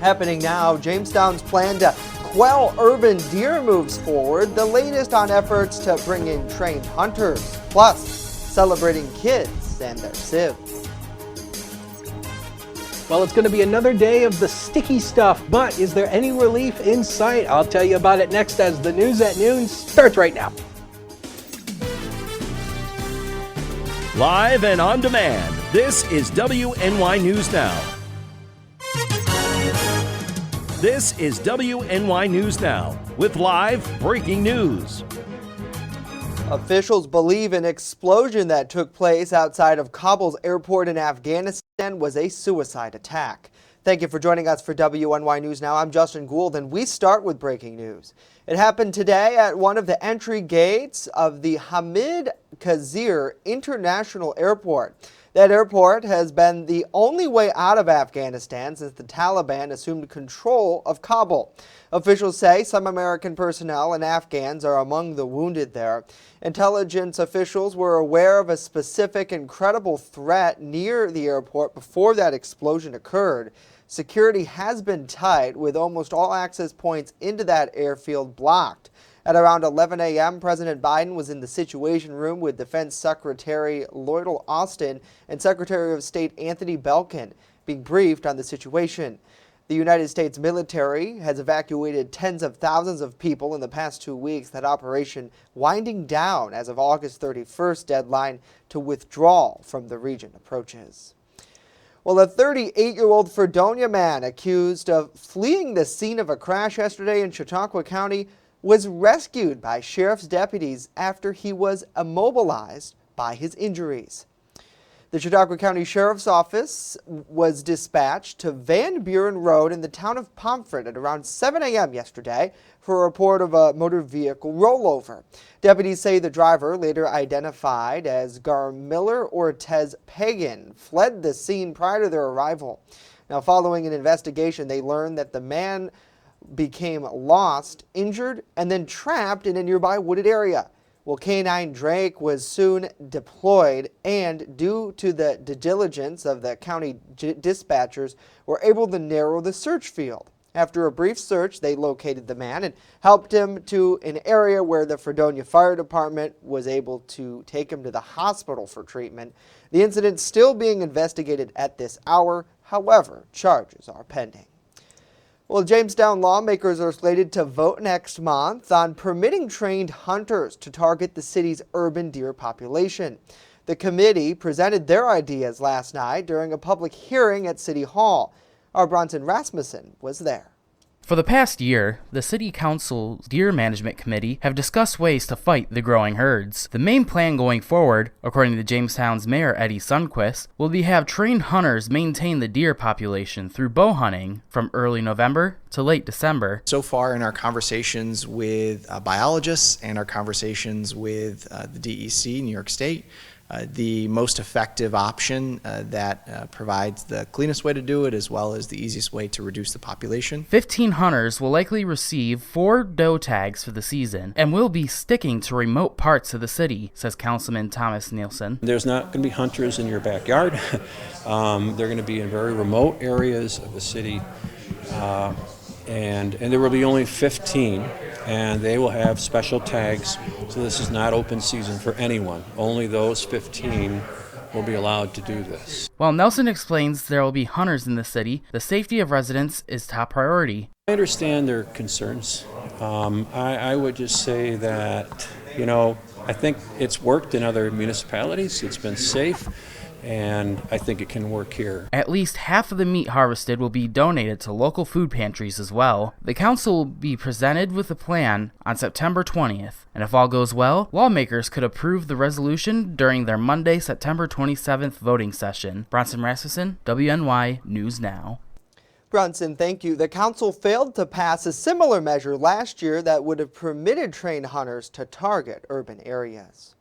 Happening now, Jamestown's plan to quell urban deer moves forward. The latest on efforts to bring in trained hunters, plus celebrating kids and their civs. Well, it's going to be another day of the sticky stuff, but is there any relief in sight? I'll tell you about it next as the news at noon starts right now. Live and on demand, this is WNY News Now. This is WNY News Now with live breaking news. Officials believe an explosion that took place outside of Kabul's airport in Afghanistan was a suicide attack. Thank you for joining us for WNY News Now. I'm Justin Gould, and we start with breaking news. It happened today at one of the entry gates of the Hamid Karzai International Airport. That airport has been the only way out of Afghanistan since the Taliban assumed control of Kabul. Officials say some American personnel and Afghans are among the wounded there. Intelligence officials were aware of a specific and credible threat near the airport before that explosion occurred. Security has been tight, with almost all access points into that airfield blocked. At around 11 a.m., President Biden was in the Situation Room with Defense Secretary Lloyd Austin and Secretary of State Anthony Belkin, being briefed on the situation. The United States military has evacuated tens of thousands of people in the past 2 weeks, that operation winding down as of August 31st deadline to withdraw from the region approaches. Well, a 38-year-old Fredonia man accused of fleeing the scene of a crash yesterday in Chautauqua County was rescued by sheriff's deputies after he was immobilized by his injuries. The Chautauqua County Sheriff's Office was dispatched to Van Buren Road in the town of Pomfret at around 7 a.m. yesterday for a report of a motor vehicle rollover. Deputies say the driver, later identified as Garmiller Ortez Pagan, fled the scene prior to their arrival. Now, following an investigation, they learned that the man became lost, injured, and then trapped in a nearby wooded area. Well, K-9 Drake was soon deployed, and due to the diligence of the county dispatchers, were able to narrow the search field. After a brief search, they located the man and helped him to an area where the Fredonia Fire Department was able to take him to the hospital for treatment. The incident still being investigated at this hour. However, charges are pending. Well, Jamestown lawmakers are slated to vote next month on permitting trained hunters to target the city's urban deer population. The committee presented their ideas last night during a public hearing at City Hall. Our Bronson Rasmussen was there. For the past year, the City Council's Deer Management Committee have discussed ways to fight the growing herds. The main plan going forward, according to Jamestown's Mayor Eddie Sundquist, will be have trained hunters maintain the deer population through bow hunting from early November to late December. So far in our conversations with biologists and our conversations with the DEC, New York State, the most effective option that provides the cleanest way to do it as well as the easiest way to reduce the population. 15 hunters will likely receive 4 doe tags for the season and will be sticking to remote parts of the city, says Councilman Thomas Nielsen. There's not going to be hunters in your backyard. They're going to be in very remote areas of the city, and there will be only 15. And they will have special tags, so this is not open season for anyone. Only those 15 will be allowed to do this. While Nelson explains there will be hunters in the city, the safety of residents is top priority. I understand their concerns. I would just say that, I think it's worked in other municipalities. It's been safe. And I think it can work here. At least half of the meat harvested will be donated to local food pantries as well. The council will be presented with a plan on September 20th, and if all goes well, lawmakers could approve the resolution during their Monday, September 27th voting session. Bronson Rasmussen, WNY News Now. Brunson, thank you. The council failed to pass a similar measure last year that would have permitted trained hunters to target urban areas.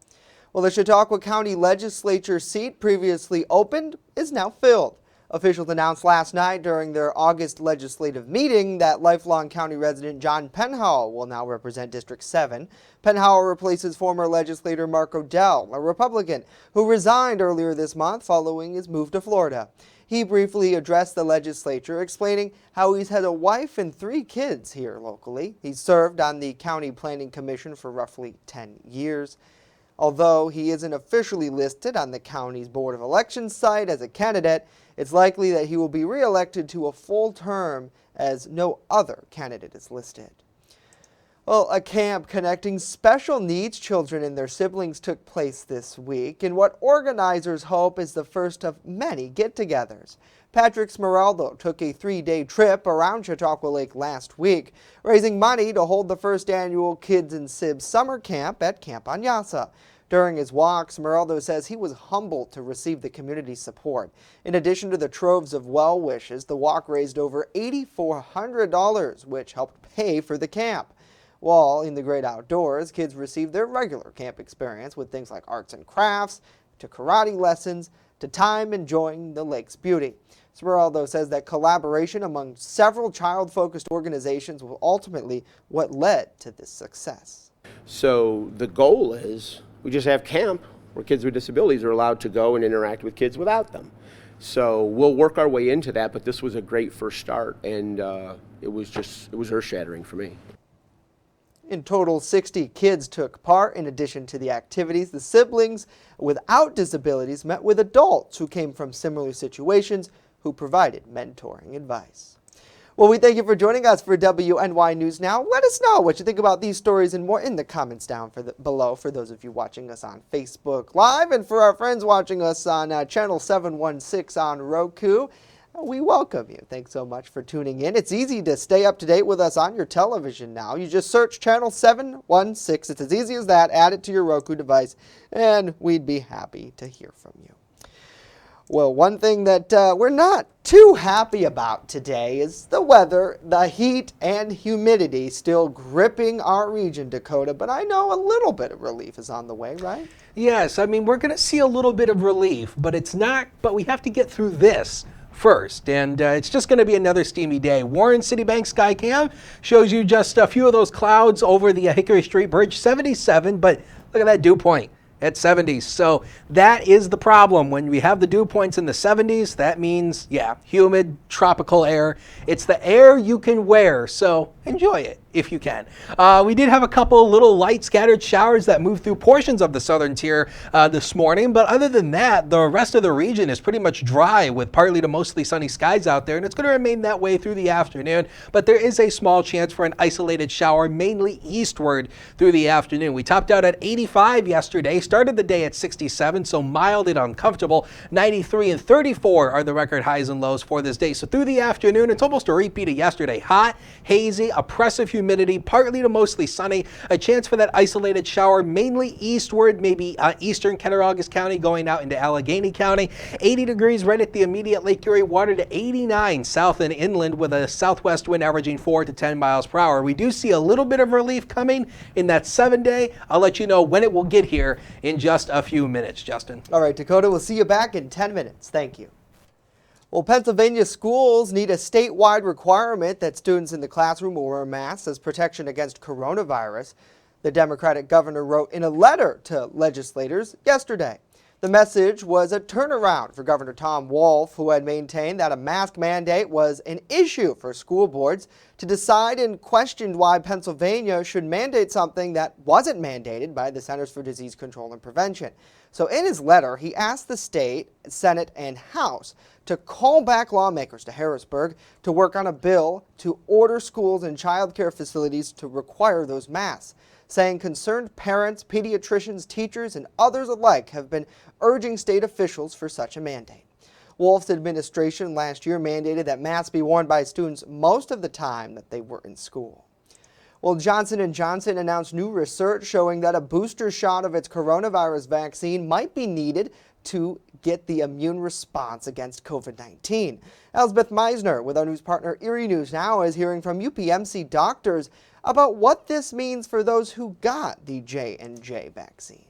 Well, the Chautauqua County Legislature seat previously opened is now filled. Officials announced last night during their August legislative meeting that lifelong county resident John Penhall will now represent District 7. Penhall replaces former legislator Mark Odell, a Republican who resigned earlier this month following his move to Florida. He briefly addressed the legislature, explaining how he's had a wife and 3 kids here locally. He's served on the County Planning Commission for roughly 10 years. Although he isn't officially listed on the county's Board of Elections site as a candidate, it's likely that he will be re-elected to a full term as no other candidate is listed. Well, a camp connecting special needs children and their siblings took place this week in what organizers hope is the first of many get-togethers. Patrick Smeraldo took a 3-day trip around Chautauqua Lake last week, raising money to hold the first annual Kids and Sibs summer camp at Camp Anyasa. During his walk, Smeraldo says he was humbled to receive the community support. In addition to the troves of well wishes, the walk raised over $8,400, which helped pay for the camp. While in the great outdoors, kids received their regular camp experience with things like arts and crafts, to karate lessons, to time enjoying the lake's beauty. Smeraldo says that collaboration among several child-focused organizations was ultimately what led to this success. So the goal is we just have camp where kids with disabilities are allowed to go and interact with kids without them. So we'll work our way into that, but this was a great first start, and it was earth-shattering for me. In total, 60 kids took part. In addition to the activities, the siblings without disabilities met with adults who came from similar situations who provided mentoring advice. Well, we thank you for joining us for WNY News Now. Let us know what you think about these stories and more in the comments down below for those of you watching us on Facebook Live, and for our friends watching us on channel 716 on Roku. We welcome you. Thanks so much for tuning in. It's easy to stay up to date with us on your television now. You just search channel 716. It's as easy as that. Add it to your Roku device, and we'd be happy to hear from you. Well, one thing that we're not too happy about today is the weather, the heat and humidity still gripping our region, Dakota, but I know a little bit of relief is on the way, right? Yes, I mean, we're going to see a little bit of relief, but we have to get through this first, and it's just going to be another steamy day. Warren Citibank Skycam shows you just a few of those clouds over the Hickory Street Bridge, 77, but look at that dew point at 70s. So that is the problem. When we have the dew points in the 70s, that means, yeah, humid, tropical air. It's the air you can wear, so enjoy it if you can. We did have a couple little light scattered showers that moved through portions of the southern tier this morning, but other than that, the rest of the region is pretty much dry with partly to mostly sunny skies out there, and it's going to remain that way through the afternoon, but there is a small chance for an isolated shower, mainly eastward through the afternoon. We topped out at 85 yesterday, started the day at 67, so mild and uncomfortable. 93 and 34 are the record highs and lows for this day. So through the afternoon, it's almost a repeat of yesterday. Hot, hazy, oppressive humidity, partly to mostly sunny, a chance for that isolated shower, mainly eastward, maybe eastern Cattaraugus County going out into Allegheny County. 80 degrees right at the immediate Lake Erie water to 89 south and inland with a southwest wind averaging 4 to 10 miles per hour. We do see a little bit of relief coming in that 7-day. I'll let you know when it will get here in just a few minutes, Justin. All right, Dakota, we'll see you back in 10 minutes. Thank you. Well, Pennsylvania schools need a statewide requirement that students in the classroom will wear masks as protection against coronavirus. The Democratic governor wrote in a letter to legislators yesterday. The message was a turnaround for Governor Tom Wolf, who had maintained that a mask mandate was an issue for school boards to decide and questioned why Pennsylvania should mandate something that wasn't mandated by the Centers for Disease Control and Prevention. So in his letter, he asked the state, Senate, and House to call back lawmakers to Harrisburg to work on a bill to order schools and child care facilities to require those masks, saying concerned parents, pediatricians, teachers, and others alike have been urging state officials for such a mandate. Wolf's administration last year mandated that masks be worn by students most of the time that they were in school. Well, Johnson & Johnson announced new research showing that a booster shot of its coronavirus vaccine might be needed to get the immune response against COVID-19. Elspeth Meisner with our news partner Erie News Now is hearing from UPMC doctors about what this means for those who got the J&J vaccine.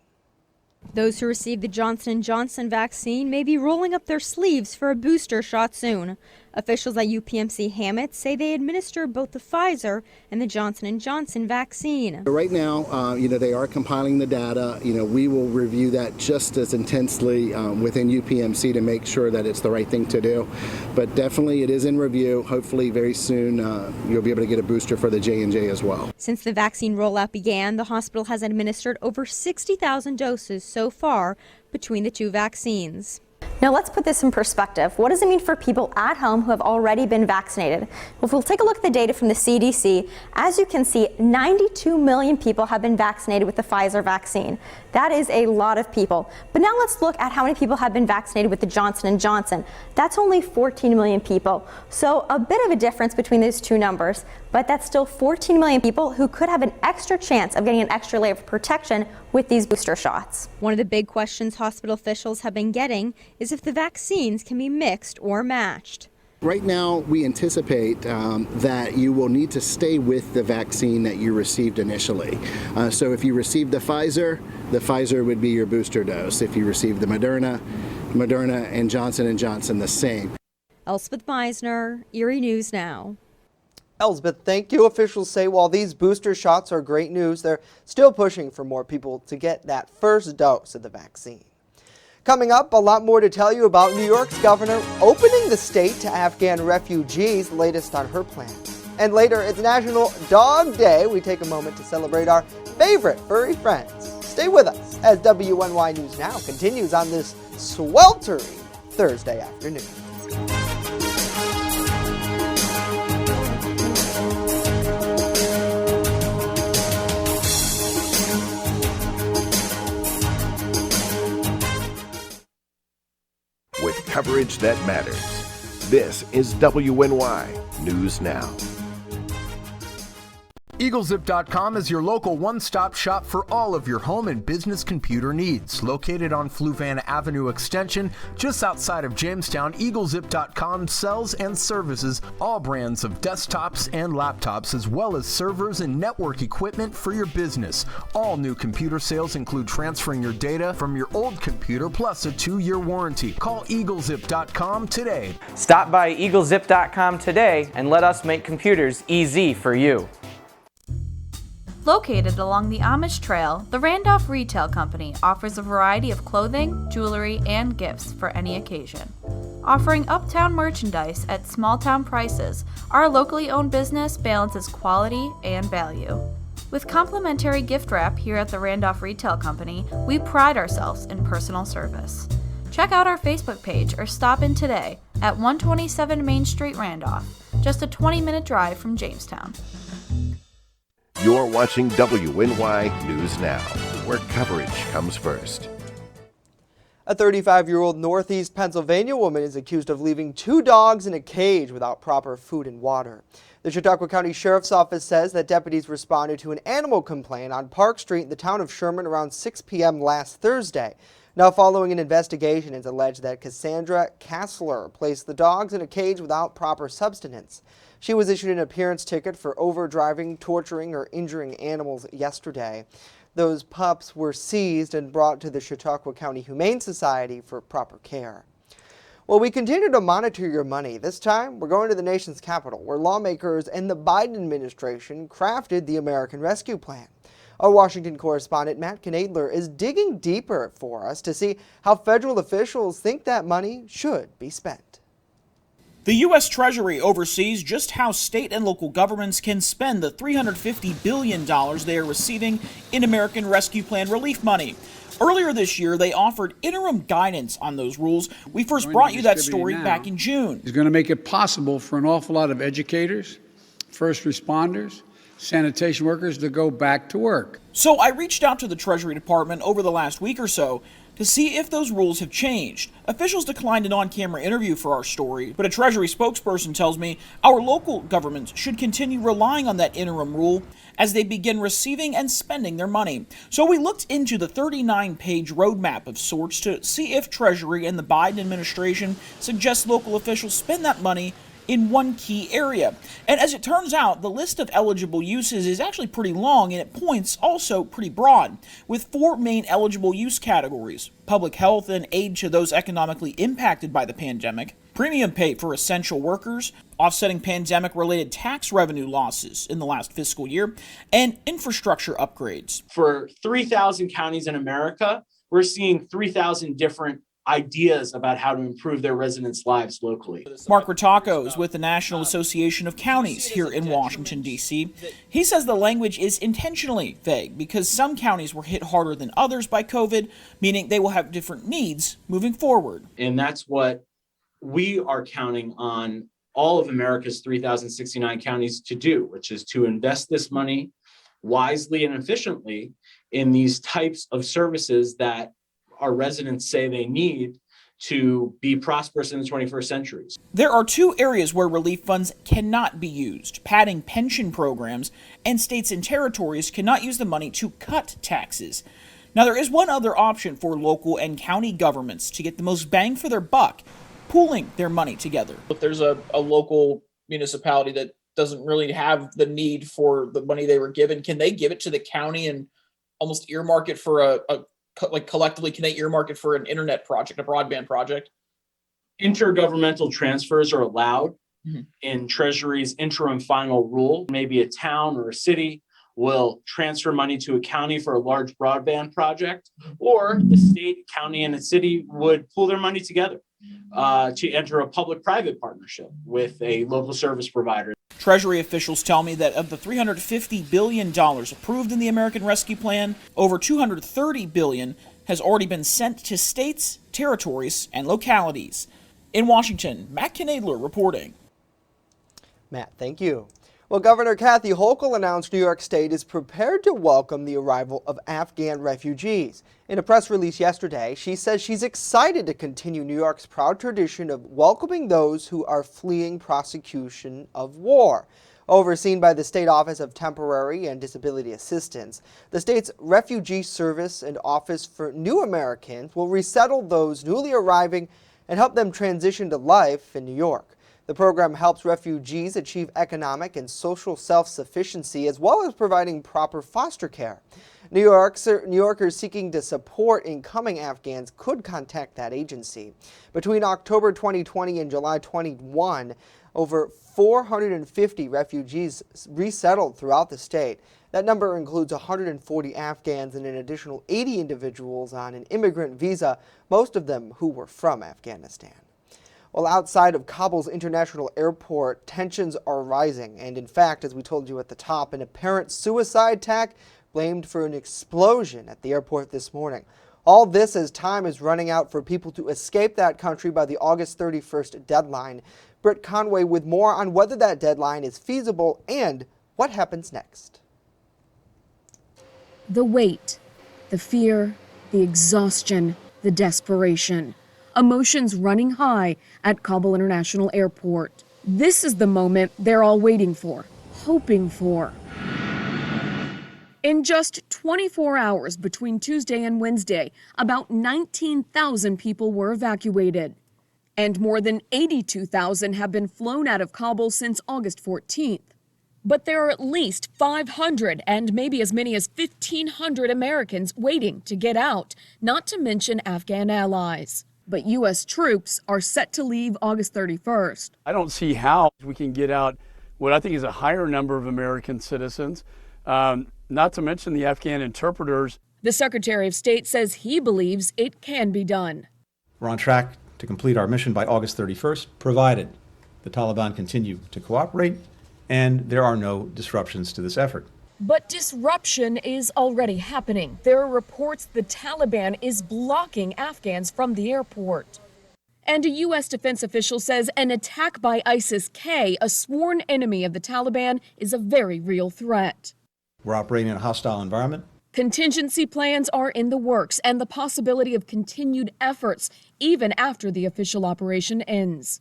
Those who received the Johnson & Johnson vaccine may be rolling up their sleeves for a booster shot soon. Officials at UPMC Hammett say they administer both the Pfizer and the Johnson & Johnson vaccine. Right now, they are compiling the data. We will review that just as intensely within UPMC to make sure that it's the right thing to do. But definitely it is in review. Hopefully very soon you'll be able to get a booster for the J&J as well. Since the vaccine rollout began, the hospital has administered over 60,000 doses so far between the two vaccines. Now let's put this in perspective. What does it mean for people at home who have already been vaccinated? Well, if we'll take a look at the data from the CDC, as you can see, 92 million people have been vaccinated with the Pfizer vaccine. That is a lot of people. But now let's look at how many people have been vaccinated with the Johnson & Johnson. That's only 14 million people. So a bit of a difference between those two numbers, but that's still 14 million people who could have an extra chance of getting an extra layer of protection with these booster shots. One of the big questions hospital officials have been getting is if the vaccines can be mixed or matched. Right now, we anticipate that you will need to stay with the vaccine that you received initially. So if you received the Pfizer would be your booster dose. If you received the Moderna and Johnson & Johnson, the same. Elspeth Meisner, Erie News Now. Elspeth, thank you. Officials say while these booster shots are great news, they're still pushing for more people to get that first dose of the vaccine. Coming up, a lot more to tell you about New York's governor opening the state to Afghan refugees, latest on her plan. And later, it's National Dog Day. We take a moment to celebrate our favorite furry friends. Stay with us as WNY News Now continues on this sweltering Thursday afternoon. With coverage that matters. This is WNY News Now. EagleZip.com is your local one-stop shop for all of your home and business computer needs. Located on Fluvan Avenue Extension, just outside of Jamestown, EagleZip.com sells and services all brands of desktops and laptops, as well as servers and network equipment for your business. All new computer sales include transferring your data from your old computer plus a 2-year warranty. Call EagleZip.com today. Stop by EagleZip.com today and let us make computers easy for you. Located along the Amish Trail, the Randolph Retail Company offers a variety of clothing, jewelry, and gifts for any occasion. Offering uptown merchandise at small-town prices, our locally owned business balances quality and value. With complimentary gift wrap here at the Randolph Retail Company, we pride ourselves in personal service. Check out our Facebook page or stop in today at 127 Main Street, Randolph, just a 20-minute drive from Jamestown. You're watching WNY News Now, where coverage comes first. A 35-year-old Northeast Pennsylvania woman is accused of leaving 2 dogs in a cage without proper food and water. The Chautauqua County Sheriff's Office says that deputies responded to an animal complaint on Park Street in the town of Sherman around 6 p.m. last Thursday. Now, following an investigation, it's alleged that Cassandra Kassler placed the dogs in a cage without proper subsistence. She was issued an appearance ticket for overdriving, torturing, or injuring animals yesterday. Those pups were seized and brought to the Chautauqua County Humane Society for proper care. Well, we continue to monitor your money. This time, we're going to the nation's capital, where lawmakers and the Biden administration crafted the American Rescue Plan. Our Washington correspondent Matt Knadler is digging deeper for us to see how federal officials think that money should be spent. The U.S. Treasury oversees just how state and local governments can spend the $350 billion they are receiving in American Rescue Plan relief money. Earlier this year, they offered interim guidance on those rules. We first brought you that story back in June. It's going to make it possible for an awful lot of educators, first responders, sanitation workers to go back to work. So I reached out to the Treasury Department over the last week or so to see if those rules have changed. Officials declined an on-camera interview for our story, but a Treasury spokesperson tells me our local governments should continue relying on that interim rule as they begin receiving and spending their money. So we looked into the 39-page roadmap of sorts to see if Treasury and the Biden administration suggest local officials spend that money in one key area. And as it turns out, the list of eligible uses is actually pretty long and at points also pretty broad, with 4 main eligible use categories: public health and aid to those economically impacted by the pandemic, premium pay for essential workers, offsetting pandemic-related tax revenue losses in the last fiscal year, and infrastructure upgrades. For 3,000 counties in America, we're seeing 3,000 different ideas about how to improve their residents' lives locally. Mark Chautauqua is with the National Association of Counties here in Washington, D.C. He says the language is intentionally vague because some counties were hit harder than others by COVID, meaning they will have different needs moving forward. And that's what we are counting on all of America's 3,069 counties to do, which is to invest this money wisely and efficiently in these types of services that our residents say they need to be prosperous in the 21st century. There are 2 areas where relief funds cannot be used: padding pension programs, and states and territories cannot use the money to cut taxes. Now, there is one other option for local and county governments to get the most bang for their buck: pooling their money together. If there's a local municipality that doesn't really have the need for the money they were given, can they give it to the county and almost earmark it for like collectively, can they earmark it for an internet project, a broadband project? Intergovernmental transfers are allowed in Treasury's interim final rule. Maybe a town or a city will transfer money to a county for a large broadband project, or the state, county, and a city would pool their money together to enter a public-private partnership with a local service provider. Treasury officials tell me that of the $350 billion approved in the American Rescue Plan, over $230 billion has already been sent to states, territories, and localities. In Washington, Matt Knadler reporting. Matt, thank you. Well, Governor Kathy Hochul announced New York State is prepared to welcome the arrival of Afghan refugees. In a press release yesterday, she says she's excited to continue New York's proud tradition of welcoming those who are fleeing prosecution of war. Overseen by the State Office of Temporary and Disability Assistance, the state's Refugee Service and Office for New Americans will resettle those newly arriving and help them transition to life in New York. The program helps refugees achieve economic and social self-sufficiency, as well as providing proper foster care. New Yorkers seeking to support incoming Afghans could contact that agency. Between October 2020 and July 21, over 450 refugees resettled throughout the state. That number includes 140 Afghans and an additional 80 individuals on an immigrant visa, most of them who were from Afghanistan. Well, outside of Kabul's international airport, tensions are rising. And in fact, as we told you at the top, an apparent suicide attack blamed for an explosion at the airport this morning. All this as time is running out for people to escape that country by the August 31st deadline. Britt Conway with more on whether that deadline is feasible and what happens next. The weight, the fear, the exhaustion, the desperation. Emotions running high at Kabul International Airport. This is the moment they're all waiting for, hoping for. In just 24 hours between Tuesday and Wednesday, about 19,000 people were evacuated. And more than 82,000 have been flown out of Kabul since August 14th. But there are at least 500 and maybe as many as 1,500 Americans waiting to get out, not to mention Afghan allies. But U.S. troops are set to leave August 31st. I don't see how we can get out what I think is a higher number of American citizens, not to mention the Afghan interpreters. The Secretary of State says he believes it can be done. We're on track to complete our mission by August 31st, provided the Taliban continue to cooperate and there are no disruptions to this effort. But disruption is already happening. There are reports the Taliban is blocking Afghans from the airport. And a U.S. defense official says an attack by ISIS-K, a sworn enemy of the Taliban, is a very real threat. We're operating in a hostile environment. Contingency plans are in the works and the possibility of continued efforts even after the official operation ends.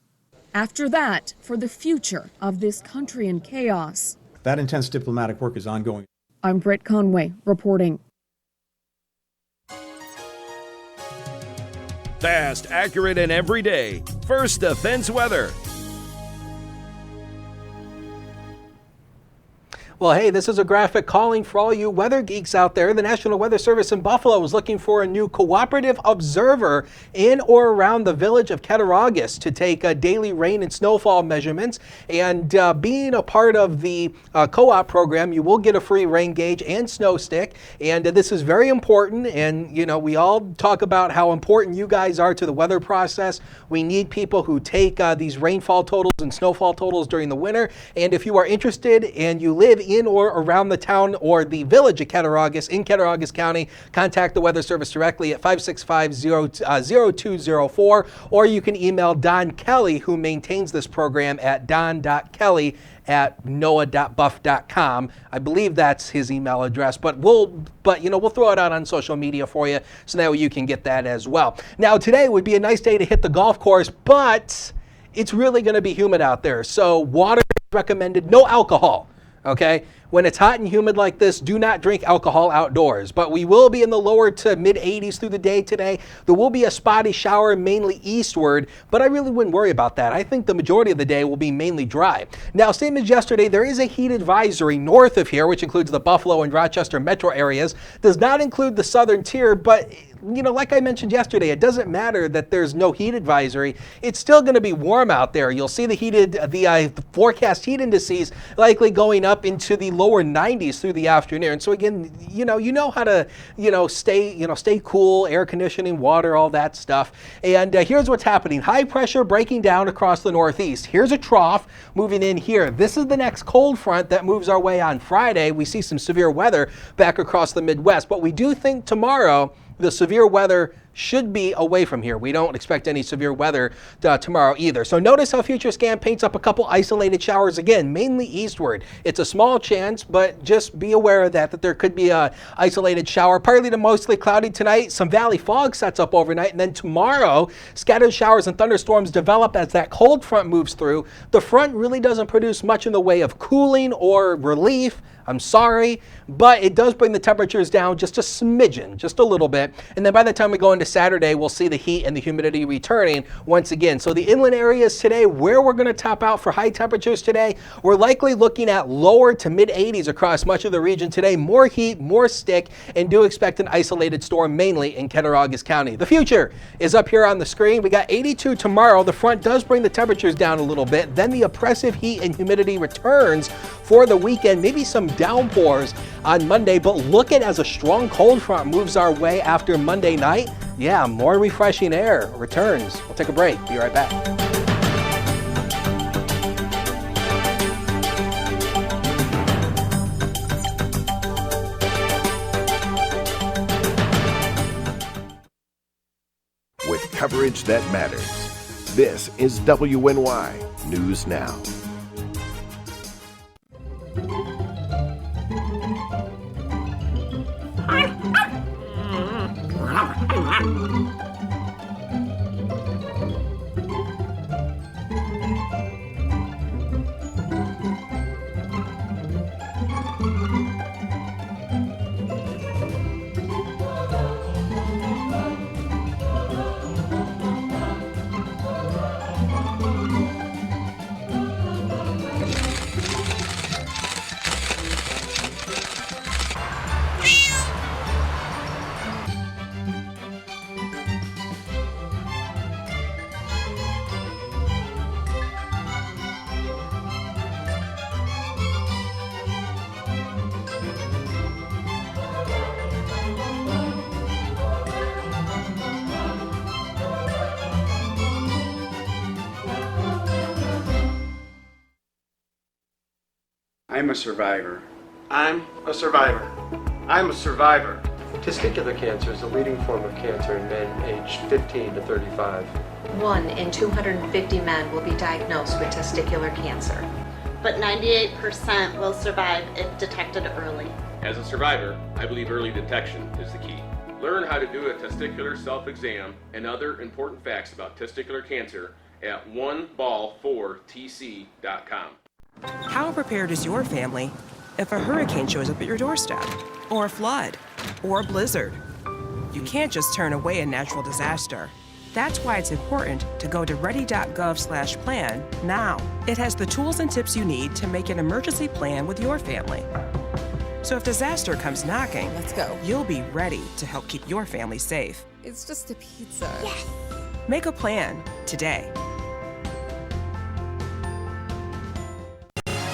After that, for the future of this country in chaos. That intense diplomatic work is ongoing. I'm Britt Conway reporting. Fast, accurate, and everyday. First Defense Weather. Well, hey, this is a graphic calling for all you weather geeks out there. The National Weather Service in Buffalo is looking for a new cooperative observer in or around the village of Cattaraugus to take daily rain and snowfall measurements. And being a part of the co-op program, you will get a free rain gauge and snow stick. And this is very important. And, you know, we all talk about how important you guys are to the weather process. We need people who take these rainfall totals and snowfall totals during the winter. And if you are interested and you live in or around the town or the village of Cattaraugus in Cattaraugus County, contact the Weather Service directly at 565-0204, or you can email Don Kelly, who maintains this program, at don.kelly@noaa.buff.com. I believe that's his email address, but we'll throw it out on social media for you so that way you can get that as well. Now, today would be a nice day to hit the golf course, but it's really going to be humid out there, so water is recommended, no alcohol. Okay, when it's hot and humid like this, do not drink alcohol outdoors. But we will be in the lower to mid 80s through the day today. There will be a spotty shower mainly eastward, but I really wouldn't worry about that. I think the majority of the day will be mainly dry. Now, same as yesterday, there is a heat advisory north of here, which includes the Buffalo and Rochester metro areas. Does not include the southern tier, but you know, like I mentioned yesterday, it doesn't matter that there's no heat advisory. It's still going to be warm out there. You'll see the forecast heat indices likely going up into the lower 90s through the afternoon. So again, you know how to, stay cool, air conditioning, water, all that stuff. And here's what's happening. High pressure breaking down across the northeast. Here's a trough moving in here. This is the next cold front that moves our way on Friday. We see some severe weather back across the Midwest, but we do think tomorrow the severe weather should be away from here. We don't expect any severe weather tomorrow either. So notice how Future Scan paints up a couple isolated showers again, mainly eastward. It's a small chance, but just be aware of that there could be a isolated shower. Partly to mostly cloudy tonight. Some valley fog sets up overnight, and then tomorrow, scattered showers and thunderstorms develop as that cold front moves through. The front really doesn't produce much in the way of cooling or relief. I'm sorry, but it does bring the temperatures down just a smidgen, just a little bit. And then by the time we go into Saturday, we'll see the heat and the humidity returning once again. So the inland areas today, where we're going to top out for high temperatures today, we're likely looking at lower to mid 80s across much of the region today. More heat, more stick, and do expect an isolated storm mainly in Cattaraugus County. The future is up here on the screen. We got 82 tomorrow. The front does bring the temperatures down a little bit. Then the oppressive heat and humidity returns for the weekend. Maybe some downpours on Monday, but look at as a strong cold front moves our way after Monday night. Yeah, more refreshing air returns. We'll take a break. Be right back. With coverage that matters, this is WNY News Now. I'm a survivor. I'm a survivor. I'm a survivor. Testicular cancer is the leading form of cancer in men aged 15 to 35. 1 in 250 men will be diagnosed with testicular cancer. But 98% will survive if detected early. As a survivor, I believe early detection is the key. Learn how to do a testicular self-exam and other important facts about testicular cancer at oneball4tc.com. How prepared is your family if a hurricane shows up at your doorstep, or a flood, or a blizzard? You can't just turn away a natural disaster. That's why it's important to go to ready.gov/plan now. It has the tools and tips you need to make an emergency plan with your family. So if disaster comes knocking, let's go. You'll be ready to help keep your family safe. It's just a pizza. Yes. Make a plan today.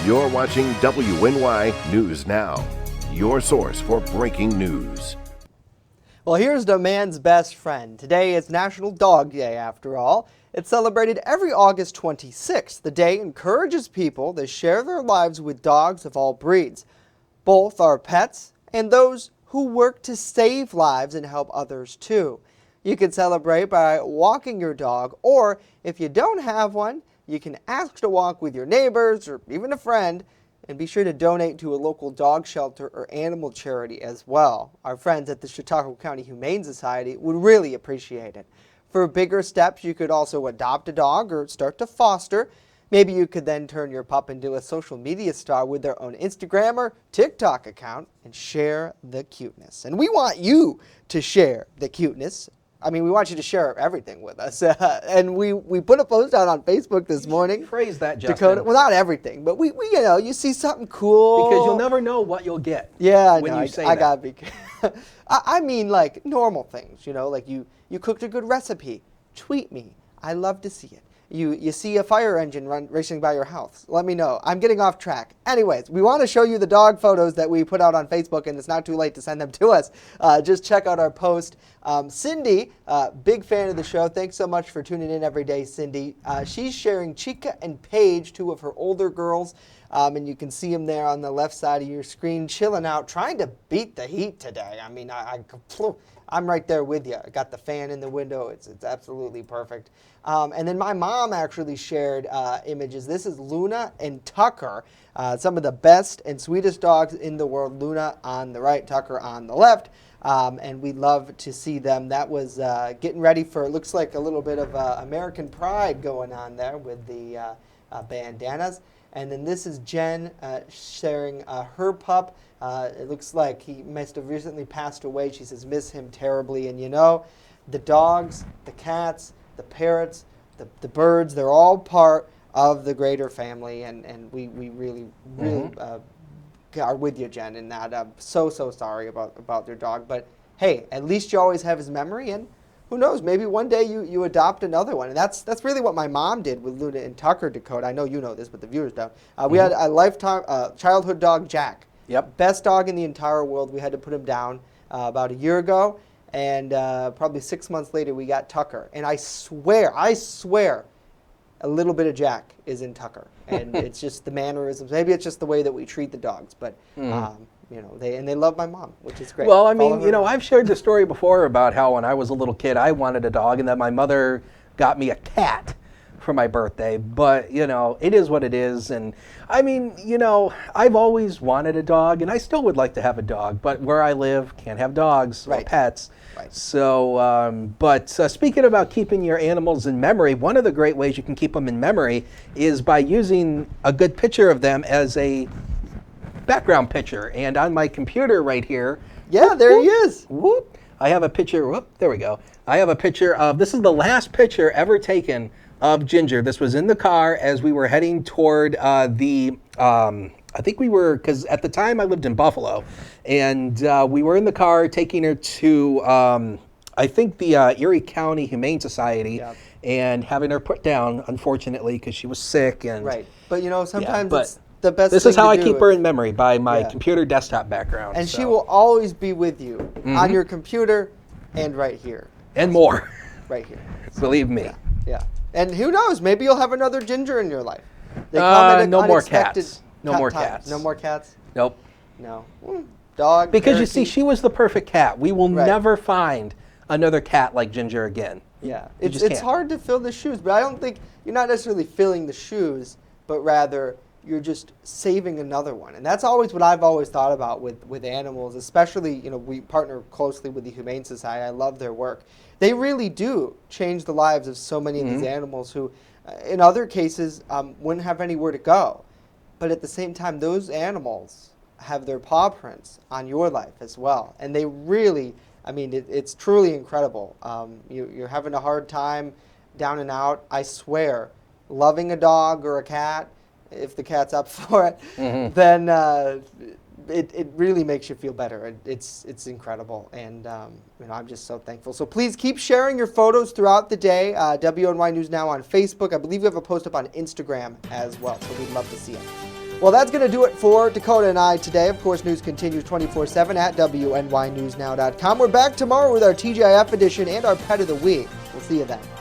You're watching WNY News Now, your source for breaking news. Well, here's the man's best friend. Today is National Dog Day, after all. It's celebrated every August 26th. The day encourages people to share their lives with dogs of all breeds. Both are pets and those who work to save lives and help others too. You can celebrate by walking your dog, or if you don't have one, you can ask to walk with your neighbors or even a friend. And be sure to donate to a local dog shelter or animal charity as well. Our friends at the Chautauqua County Humane Society would really appreciate it. For bigger steps, you could also adopt a dog or start to foster. Maybe you could then turn your pup into a social media star with their own Instagram or TikTok account and share the cuteness. And we want you to share the cuteness. I mean, we want you to share everything with us. And we put a post out on Facebook this morning. Phrase that, Justin. Dakota, well, not everything, but we you see something cool. Because you'll never know what you'll get. Yeah, when no, you say I that. gotta be. I mean, like normal things, like you cooked a good recipe. Tweet me. I love to see it. You see a fire engine racing by your house. Let me know. I'm getting off track. Anyways, we want to show you the dog photos that we put out on Facebook, and it's not too late to send them to us. Just check out our post. Cindy, big fan of the show. Thanks so much for tuning in every day, Cindy. She's sharing Chica and Paige, two of her older girls, and you can see them there on the left side of your screen, chilling out, trying to beat the heat today. I mean, I'm right there with you. I got the fan in the window. It's absolutely perfect. And then my mom actually shared images. This is Luna and Tucker, some of the best and sweetest dogs in the world. Luna on the right, Tucker on the left. And we love to see them. That was getting ready for, it looks like a little bit of American Pride going on there with the bandanas. And then this is Jen sharing her pup. It looks like he must have recently passed away. She says, miss him terribly. And the dogs, the cats, the parrots, the birds, they're all part of the greater family. And we really are with you, Jen, in that. I'm so sorry about their dog. But hey, at least you always have his memory. And who knows, maybe one day you adopt another one. And that's really what my mom did with Luna and Tucker, Dakota. I know you know this, but the viewers don't. We had a lifetime childhood dog, Jack. Yep. Best dog in the entire world. We had to put him down about a year ago. And probably 6 months later, we got Tucker. And I swear, a little bit of Jack is in Tucker. And it's just the mannerisms. Maybe it's just the way that we treat the dogs. But, they love my mom, which is great. Well, I mean, I've shared the story before about how when I was a little kid, I wanted a dog, and then my mother got me a cat for my birthday. But, it is what it is. And I mean, I've always wanted a dog, and I still would like to have a dog. But where I live, can't have dogs or pets. Right. So, speaking about keeping your animals in memory, one of the great ways you can keep them in memory is by using a good picture of them as a background picture. And on my computer right here, there he is. I have a picture. There we go. I have a picture of, this is the last picture ever taken of Ginger. This was in the car as we were heading toward I think we were, because at the time I lived in Buffalo, and we were in the car taking her to, I think, the Erie County Humane Society, and having her put down, unfortunately, because she was sick. And right. But, sometimes it's the best this thing is how to I do keep her in memory, by my computer desktop background. And she will always be with you on your computer and right here. And more. Right here. Believe me. Yeah. And who knows? Maybe you'll have another Ginger in your life. They come at no more unexpected cats. No more cats. No more cats? Nope. No. Dog. Because parakeet. you see, she was the perfect cat. We will never find another cat like Ginger again. Yeah. It's hard to fill the shoes, but I don't think you're not necessarily filling the shoes, but rather you're just saving another one. And that's always what I've always thought about with animals, especially, we partner closely with the Humane Society. I love their work. They really do change the lives of so many of these animals who, in other cases, wouldn't have anywhere to go. But at the same time, those animals have their paw prints on your life as well. And they really I mean, it's truly incredible. You're having a hard time down and out. I swear, loving a dog or a cat, if the cat's up for it, then it really makes you feel better. It's incredible, and I'm just so thankful. So please keep sharing your photos throughout the day. WNY News Now on Facebook. I believe we have a post up on Instagram as well, so we'd love to see it. Well, that's going to do it for Dakota and I today. Of course, news continues 24/7 at WNYNewsNow.com. We're back tomorrow with our TGIF edition and our Pet of the Week. We'll see you then.